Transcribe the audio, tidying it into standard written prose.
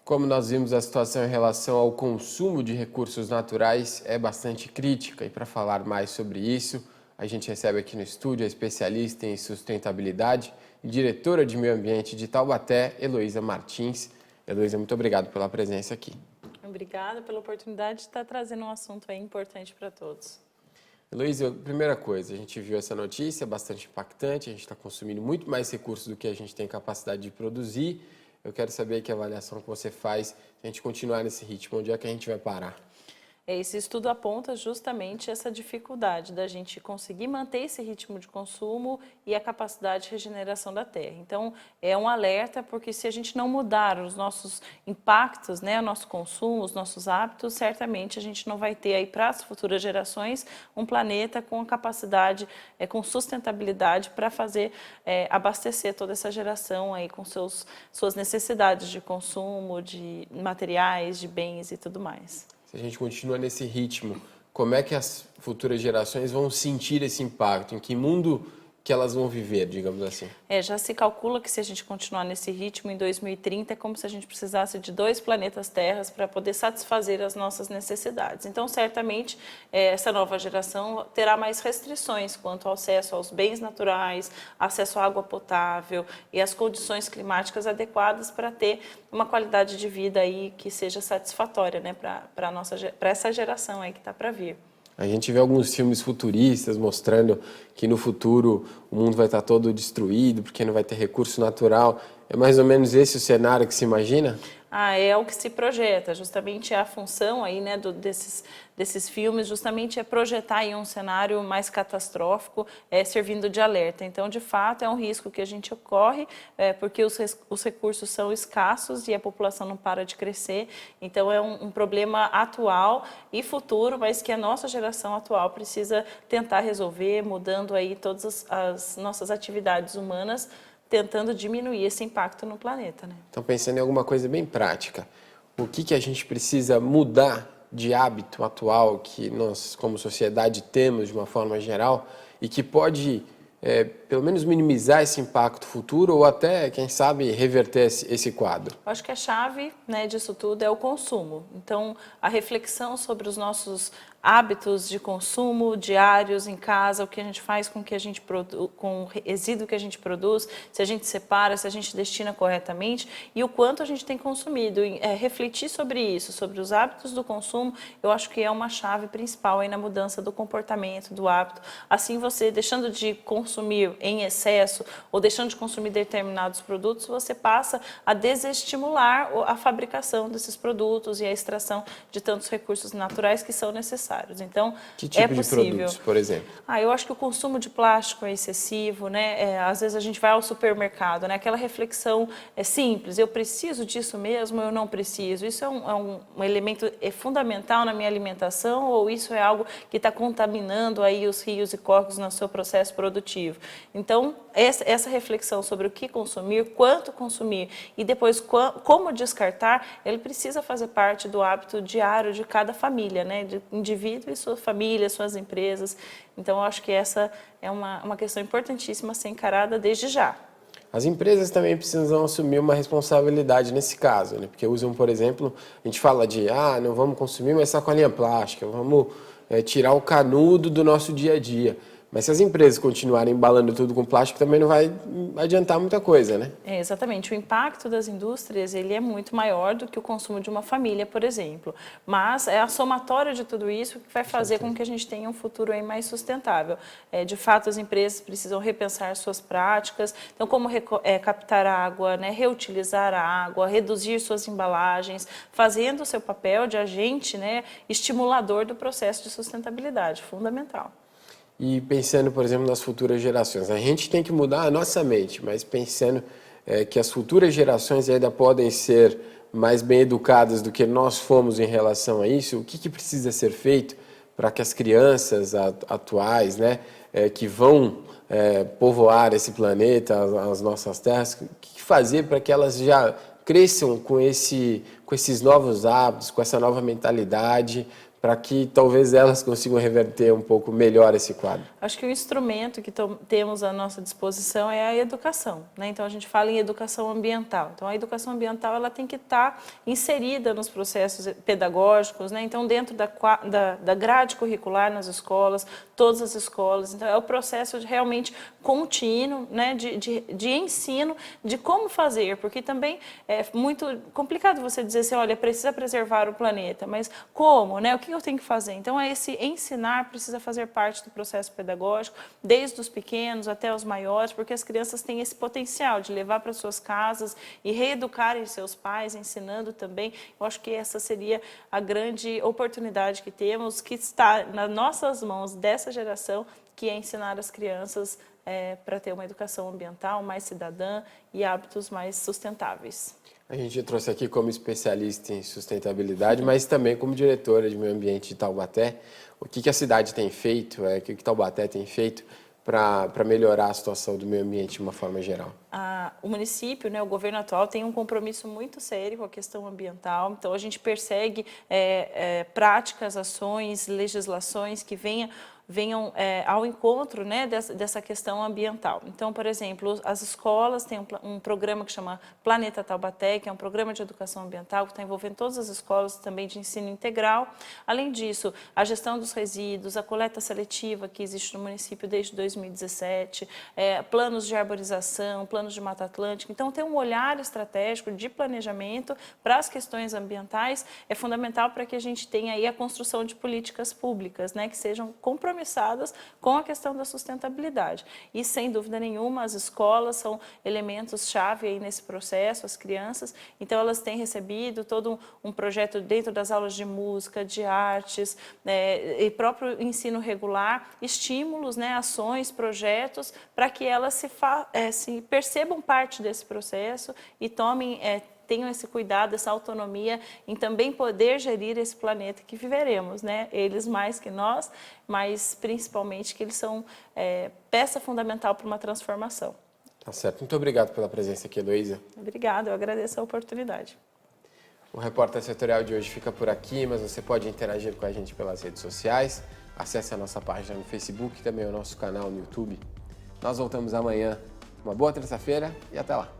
Como nós vimos, a situação em relação ao consumo de recursos naturais é bastante crítica e para falar mais sobre isso, a gente recebe aqui no estúdio a especialista em sustentabilidade e diretora de meio ambiente de Taubaté, Heloísa Martins. Heloísa, muito obrigado pela presença aqui. Obrigada pela oportunidade de estar trazendo um assunto aí importante para todos. Heloísa, primeira coisa, a gente viu essa notícia bastante impactante, a gente está consumindo muito mais recursos do que a gente tem capacidade de produzir. Eu quero saber que avaliação que você faz, se a gente continuar nesse ritmo, onde é que a gente vai parar? Esse estudo aponta justamente essa dificuldade da gente conseguir manter esse ritmo de consumo e a capacidade de regeneração da terra. Então, é um alerta, porque se a gente não mudar os nossos impactos, né, o nosso consumo, os nossos hábitos, certamente a gente não vai ter aí para as futuras gerações um planeta com a capacidade, com sustentabilidade para fazer abastecer toda essa geração aí com suas necessidades de consumo, de materiais, de bens e tudo mais. Se a gente continua nesse ritmo, como é que as futuras gerações vão sentir esse impacto? Em que mundo que elas vão viver, digamos assim? Já se calcula que se a gente continuar nesse ritmo, em 2030 é como se a gente precisasse de 2 planetas Terras para poder satisfazer as nossas necessidades. Então, certamente, essa nova geração terá mais restrições quanto ao acesso aos bens naturais, acesso à água potável e às condições climáticas adequadas para ter uma qualidade de vida aí que seja satisfatória, né, para essa geração aí que está para vir. A gente vê alguns filmes futuristas mostrando que no futuro o mundo vai estar todo destruído porque não vai ter recurso natural. É mais ou menos esse o cenário que se imagina? É o que se projeta, justamente a função aí, né, desses filmes, justamente é projetar aí um cenário mais catastrófico, servindo de alerta. Então, de fato, é um risco que a gente ocorre, porque os recursos são escassos e a população não para de crescer. Então, é um problema atual e futuro, mas que a nossa geração atual precisa tentar resolver, mudando aí todas as nossas atividades humanas, tentando diminuir esse impacto no planeta, né? Então, pensando em alguma coisa bem prática, o que a gente precisa mudar de hábito atual que nós, como sociedade, temos de uma forma geral e que pode, pelo menos, minimizar esse impacto futuro ou até, quem sabe, reverter esse quadro? Eu acho que a chave, né, disso tudo é o consumo. Então, a reflexão sobre os nossos hábitos de consumo diários em casa, o que a gente faz com o que a gente com o resíduo que a gente produz, se a gente separa, se a gente destina corretamente e o quanto a gente tem consumido. Refletir sobre isso, sobre os hábitos do consumo, eu acho que é uma chave principal aí na mudança do comportamento, do hábito. Assim, você deixando de consumir em excesso ou deixando de consumir determinados produtos, você passa a desestimular a fabricação desses produtos e a extração de tantos recursos naturais que são necessários. Então, que tipo possível. de produtos, por exemplo? Eu acho que o consumo de plástico é excessivo, né? Às vezes a gente vai ao supermercado, né? Aquela reflexão simples, eu preciso disso mesmo ou eu não preciso? Isso é um elemento fundamental na minha alimentação ou isso é algo que está contaminando aí os rios e córregos no seu processo produtivo? Então, essa reflexão sobre o que consumir, quanto consumir e depois como descartar, ele precisa fazer parte do hábito diário de cada família, né? De indivíduo e sua família, suas empresas. Então, eu acho que essa é uma questão importantíssima a ser encarada desde já. As empresas também precisam assumir uma responsabilidade nesse caso, né? Porque usam, por exemplo, a gente fala de, não vamos consumir mais sacolinha plástica, vamos tirar o canudo do nosso dia a dia. Mas se as empresas continuarem embalando tudo com plástico, também não vai adiantar muita coisa, né? Exatamente. O impacto das indústrias ele é muito maior do que o consumo de uma família, por exemplo. Mas é a somatória de tudo isso que vai fazer com que a gente tenha um futuro aí mais sustentável. De fato, as empresas precisam repensar suas práticas. Então, como captar água, né, reutilizar a água, reduzir suas embalagens, fazendo o seu papel de agente, né, estimulador do processo de sustentabilidade, fundamental. E pensando, por exemplo, nas futuras gerações, a gente tem que mudar a nossa mente, mas pensando que as futuras gerações ainda podem ser mais bem educadas do que nós fomos em relação a isso, o que precisa ser feito para que as crianças atuais, né, que vão povoar esse planeta, as nossas terras, o que fazer para que elas já cresçam com esses novos hábitos, com essa nova mentalidade, para que talvez elas consigam reverter um pouco melhor esse quadro? Acho que o instrumento que temos à nossa disposição é a educação, né? Então a gente fala em educação ambiental. Então a educação ambiental ela tem que estar inserida nos processos pedagógicos, né? Então dentro da grade curricular nas escolas, todas as escolas. Então é o processo realmente contínuo, né? De ensino de como fazer, porque também é muito complicado você dizer assim, olha, precisa preservar o planeta, mas como, né? O que eu tenho que fazer? Então, esse ensinar precisa fazer parte do processo pedagógico, desde os pequenos até os maiores, porque as crianças têm esse potencial de levar para suas casas e reeducarem seus pais, ensinando também. Eu acho que essa seria a grande oportunidade que temos, que está nas nossas mãos dessa geração, que é ensinar as crianças para ter uma educação ambiental mais cidadã e hábitos mais sustentáveis. A gente trouxe aqui como especialista em sustentabilidade, mas também como diretora de meio ambiente de Taubaté. O que a cidade tem feito, o que Taubaté tem feito para melhorar a situação do meio ambiente de uma forma geral? O município, né, o governo atual, tem um compromisso muito sério com a questão ambiental. Então, a gente persegue práticas, ações, legislações que venham ao encontro, né, dessa questão ambiental. Então, por exemplo, as escolas têm um programa que chama Planeta Taubaté, que é um programa de educação ambiental que está envolvendo todas as escolas também de ensino integral. Além disso, a gestão dos resíduos, a coleta seletiva que existe no município desde 2017, planos de arborização, planos de Mata Atlântica. Então, ter um olhar estratégico de planejamento para as questões ambientais é fundamental para que a gente tenha aí a construção de políticas públicas, né, que sejam compromissadas com a questão da sustentabilidade. E, sem dúvida nenhuma, as escolas são elementos-chave aí nesse processo, as crianças. Então, elas têm recebido todo um projeto dentro das aulas de música, de artes, e próprio ensino regular, estímulos, né, ações, projetos, para que elas se percebam parte desse processo e tenham esse cuidado, essa autonomia em também poder gerir esse planeta que viveremos, né? Eles mais que nós, mas principalmente que eles são peça fundamental para uma transformação. Tá certo. Muito obrigado pela presença aqui, Heloísa. Obrigada, eu agradeço a oportunidade. O Repórter Setorial de hoje fica por aqui, mas você pode interagir com a gente pelas redes sociais. Acesse a nossa página no Facebook e também o nosso canal no YouTube. Nós voltamos amanhã. Uma boa terça-feira e até lá.